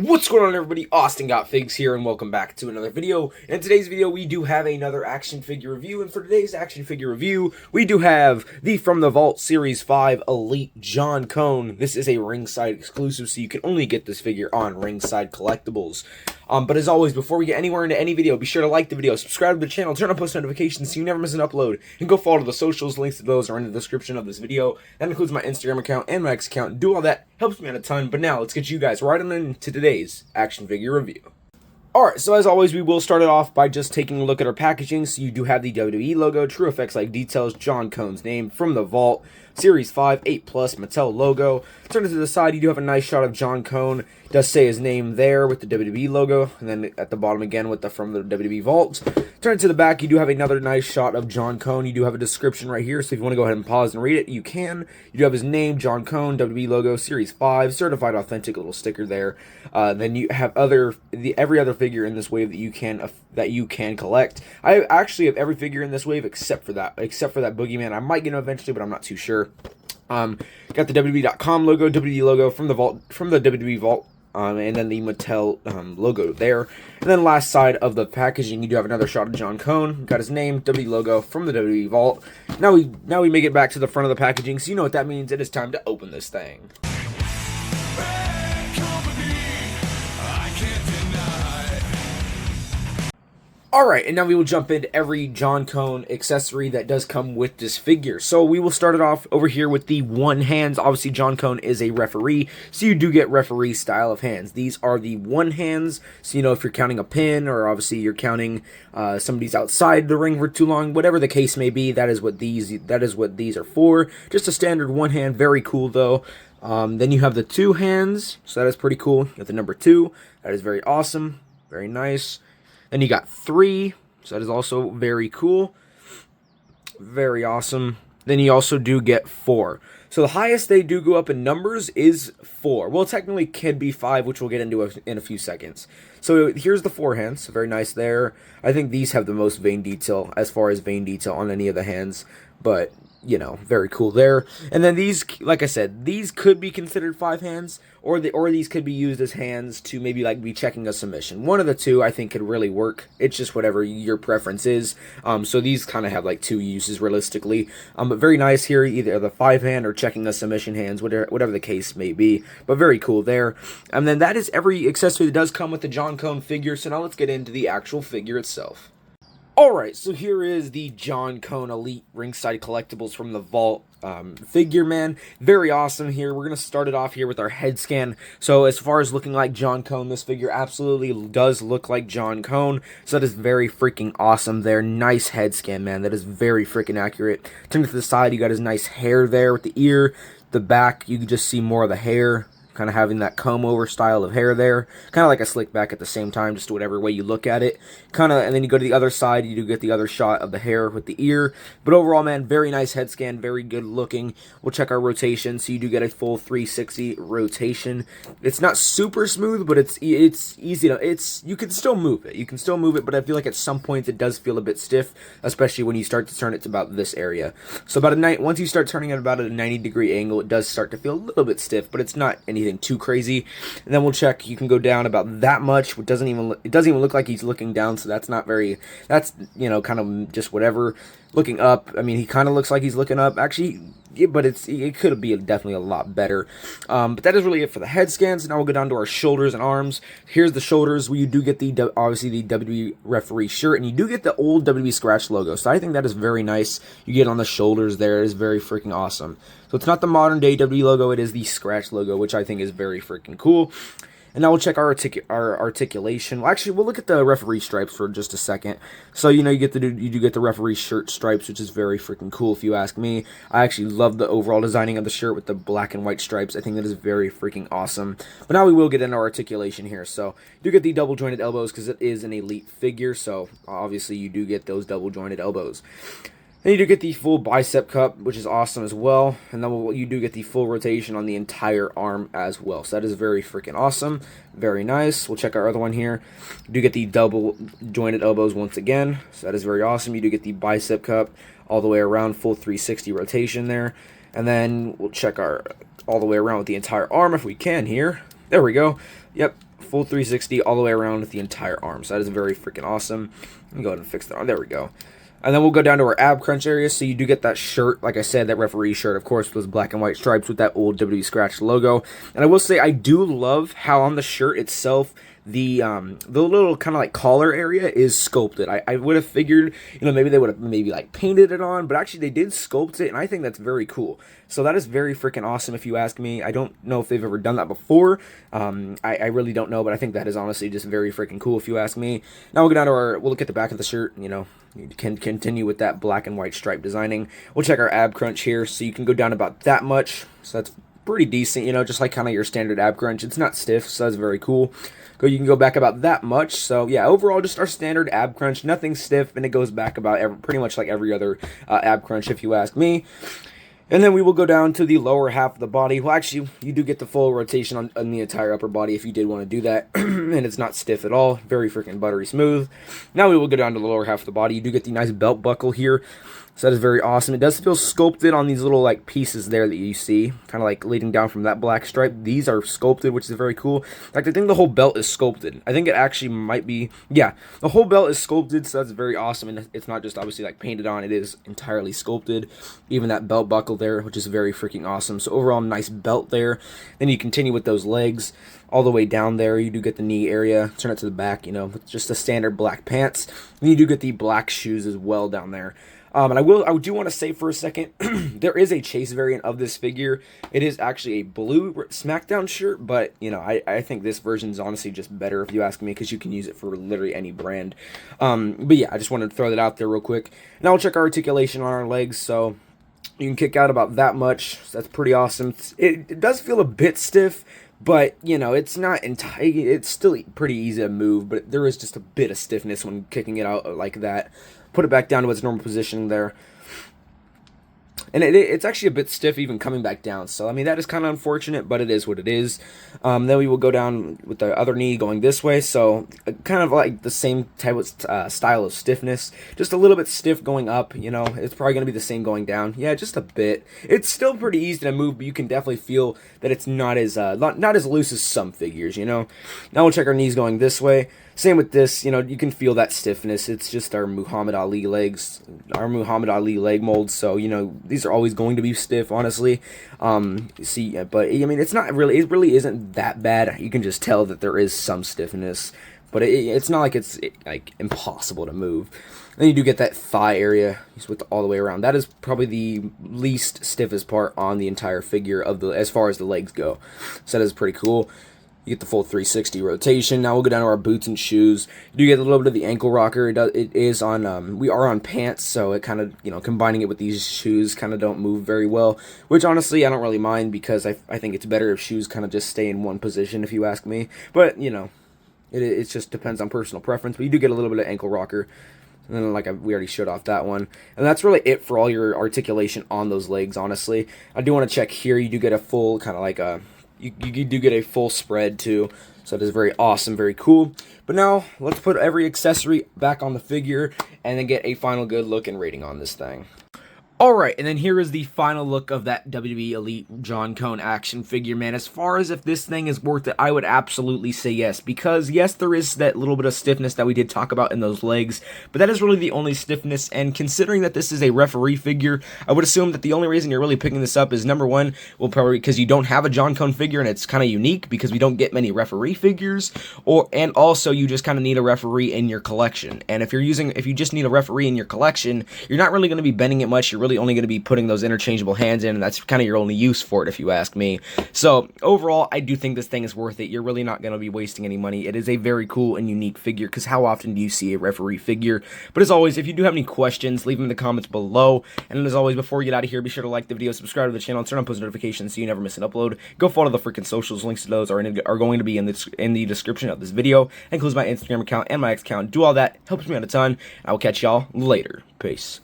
What's going on, everybody? Austin Got Figs here, and welcome back to another video. In today's video, we do have another action figure review, and for today's action figure review, we do have the From the Vault Series 5 Elite John Cone. This is a ringside exclusive, so you can only get this figure on Ringside Collectibles. But as always, before we get anywhere into any video, be sure to like the video, subscribe to the channel, turn on post notifications so you never miss an upload, and go follow the socials. Links to those are in the description of this video. That includes my Instagram account and my X account. Do all that, helps me out a ton. But now, let's get you guys right on into today's action figure review. Alright, so as always, we will start it off by just taking a look at our packaging. So you do have the WWE logo, true effects like details, John Cone's name, From the Vault, Series 5, 8+, Mattel logo. Turn it to the side, you do have a nice shot of John Cone. It does say his name there with the WWE logo, and then at the bottom again with the From the WWE Vault. Turn it to the back, you do have another nice shot of John Cone. You do have a description right here, so if you want to go ahead and pause and read it, you can. You do have his name, John Cone, WWE logo, Series 5, certified authentic little sticker there. Then you have every other figure in this wave that you can collect. I actually have every figure in this wave except for that Boogeyman. I might get him eventually, but I'm not too sure. Got the WWE.com logo, WWE logo from the WWE Vault, and then the Mattel logo there. And then last side of the packaging, you do have another shot of John Cone. Got his name, WWE logo from the WWE Vault. Now we make it back to the front of the packaging, so you know what that means. It is time to open this thing. Alright, and now we will jump into every John Cone accessory that does come with this figure. So we will start it off over here with the one hands. Obviously, John Cone is a referee, so you do get referee style of hands. These are the one hands, so you know if you're counting a pin, or obviously you're counting somebody's outside the ring for too long, whatever the case may be, that is what these are for. Just a standard one hand, very cool though. Then you have the two hands, so that is pretty cool. You got the number 2, that is very awesome, very nice. Then you got 3, so that is also very cool, very awesome. Then you also do get 4. So the highest they do go up in numbers is 4. Well, technically it can be 5, which we'll get into in a few seconds. So here's the 4 hands, very nice there. I think these have the most vein detail, as far as vein detail on any of the hands, but you know, very cool there. And then these, like I said, these could be considered 5 hands, or these could be used as hands to maybe like be checking a submission. One of the two I think could really work. It's just whatever your preference is. So these kind of have like 2 uses realistically. But very nice here, either the 5 hand or checking a submission hands, whatever the case may be. But very cool there. And then that is every accessory that does come with the John Cone figure. So now let's get into the actual figure itself. Alright, so here is the John Cone Elite Ringside Collectibles from the Vault figure, man. Very awesome here. We're going to start it off here with our head scan. So as far as looking like John Cone, this figure absolutely does look like John Cone. So that is very freaking awesome there. Nice head scan, man. That is very freaking accurate. Turn it to the side, you got his nice hair there with the ear. The back, you can just see more of the hair. Kind of having that comb over style of hair there, kind of like a slick back at the same time, just whatever way you look at it. And then you go to the other side, you do get the other shot of the hair with the ear. But overall, man, very nice head scan, very good looking. We'll check our rotation, so you do get a full 360 rotation. It's not super smooth, but it's easy to, you can still move it. But I feel like at some points it does feel a bit stiff, especially when you start to turn it to about this area. So once you start turning it about at a 90-degree angle, it does start to feel a little bit stiff, but it's not anything too crazy. And then we'll check, you can go down about that much. It doesn't even look like he's looking down, so that's you know, kind of just whatever. Looking up, I mean, he kind of looks like he's looking up actually, yeah, but it could be definitely a lot better. But that is really it for the head scans. Now we'll go down to our shoulders and arms. Here's the shoulders, where you do get obviously the WWE referee shirt, and you do get the old WWE scratch logo. So I think that is very nice. You get on the shoulders there. It is very freaking awesome. So it's not the modern day WWE logo, it is the scratch logo, which I think is very freaking cool. And now we'll check our articulation. Well, actually, we'll look at the referee stripes for just a second. So, you know, you do get the referee shirt stripes, which is very freaking cool if you ask me. I actually love the overall designing of the shirt with the black and white stripes. I think that is very freaking awesome. But now we will get into our articulation here. So, you do get the double jointed elbows because it is an elite figure. So, obviously, you do get those double jointed elbows. Then you do get the full bicep cup, which is awesome as well. And then you do get the full rotation on the entire arm as well. So that is very freaking awesome. Very nice. We'll check our other one here. You do get the double jointed elbows once again. So that is very awesome. You do get the bicep cup all the way around, full 360 rotation there. And then we'll check our all the way around with the entire arm if we can here. There we go. Yep. full 360 all the way around with the entire arm. So that is very freaking awesome. Let me go ahead and fix that arm. There we go. And then we'll go down to our ab crunch area. So you do get that shirt, like I said, that referee shirt, of course, with those black and white stripes with that old WWE Scratch logo. And I will say I do love how on the shirt itself, the little kind of like collar area is sculpted. I would have figured, maybe they would have maybe like painted it on, but actually they did sculpt it, and I think that's very cool. So that is very freaking awesome if you ask me. I don't know if they've ever done that before. I really don't know, but I think that is honestly just very freaking cool if you ask me. Now we'll go down to we'll look at the back of the shirt, you can continue with that black and white stripe designing. We'll check our ab crunch here, so you can go down about that much. So that's pretty decent, just like kind of your standard ab crunch. It's not stiff, so that's very cool. You can go back about that much. So yeah, overall just our standard ab crunch, nothing stiff, and it goes back about pretty much like every other ab crunch if you ask me. And then we will go down to the lower half of the body. Well, actually, you do get the full rotation on the entire upper body if you did want to do that. And it's not stiff at all. Very freaking buttery smooth. Now we will go down to the lower half of the body. You do get the nice belt buckle here. So that is very awesome. It does feel sculpted on these little like pieces there that you see, kind of like leading down from that black stripe. These are sculpted, which is very cool. In fact, I think the whole belt is sculpted. I think it actually might be, yeah, the whole belt is sculpted, so that's very awesome. And it's not just obviously like painted on, it is entirely sculpted. Even that belt buckle there, which is very freaking awesome. So overall, nice belt there. Then you continue with those legs all the way down there. You do get the knee area, turn it to the back, with just the standard black pants. And you do get the black shoes as well down there. And I do want to say for a second, there is a chase variant of this figure. It is actually a blue SmackDown shirt, but, I think this version is honestly just better if you ask me, because you can use it for literally any brand. But yeah, I just wanted to throw that out there real quick. Now we'll check our articulation on our legs, so you can kick out about that much. So that's pretty awesome. It does feel a bit stiff, but, it's not it's still pretty easy to move, but there is just a bit of stiffness when kicking it out like that. Put it back down to its normal position there. And it's actually a bit stiff even coming back down. So, I mean, that is kind of unfortunate, but it is what it is. Then we will go down with the other knee going this way. So, kind of like the same type of style of stiffness. Just a little bit stiff going up, It's probably going to be the same going down. Yeah, just a bit. It's still pretty easy to move, but you can definitely feel that it's not as loose as some figures, Now we'll check our knees going this way. Same with this, you can feel that stiffness. It's just our Muhammad Ali legs, our Muhammad Ali leg molds. So, these are always going to be stiff, honestly. But I mean, it really isn't that bad. You can just tell that there is some stiffness, but it's not like it's like impossible to move. Then you do get that thigh area with all the way around. That is probably the least stiffest part on the entire figure as far as the legs go. So that is pretty cool. You get the full 360 rotation. Now we'll go down to our boots and shoes. You do get a little bit of the ankle rocker. It is on, we are on pants, so it kind of, combining it with these shoes kind of don't move very well, which honestly I don't really mind, because I think it's better if shoes kind of just stay in one position, if you ask me. But, it just depends on personal preference. But you do get a little bit of ankle rocker. And then, we already showed off that one. And that's really it for all your articulation on those legs, honestly. I do want to check here. You do get a full kind of like a... You do get a full spread too, so it is very awesome, very cool. But now, let's put every accessory back on the figure, and then get a final good look and rating on this thing. Alright, and then here is the final look of that WWE Elite John Cone action figure, man. As far as if this thing is worth it, I would absolutely say yes. Because, yes, there is that little bit of stiffness that we did talk about in those legs, but that is really the only stiffness, and considering that this is a referee figure, I would assume that the only reason you're really picking this up is, number one, well, probably because you don't have a John Cone figure, and it's kind of unique, because we don't get many referee figures, and also you just kind of need a referee in your collection. And if you just need a referee in your collection, you're not really going to be bending it much. You're really only going to be putting those interchangeable hands in, and that's kind of your only use for it, if you ask me. So overall, I do think this thing is worth it. You're really not going to be wasting any money. It is a very cool and unique figure, because how often do you see a referee figure? But as always, if you do have any questions, leave them in the comments below. And as always, before we get out of here, be sure to like the video, subscribe to the channel, and turn on post notifications so you never miss an upload. Go follow the freaking socials. Links to those are going to be in the description of this video. That includes my Instagram account and my X account. Do all that. Helps me out a ton. I will catch y'all later. Peace.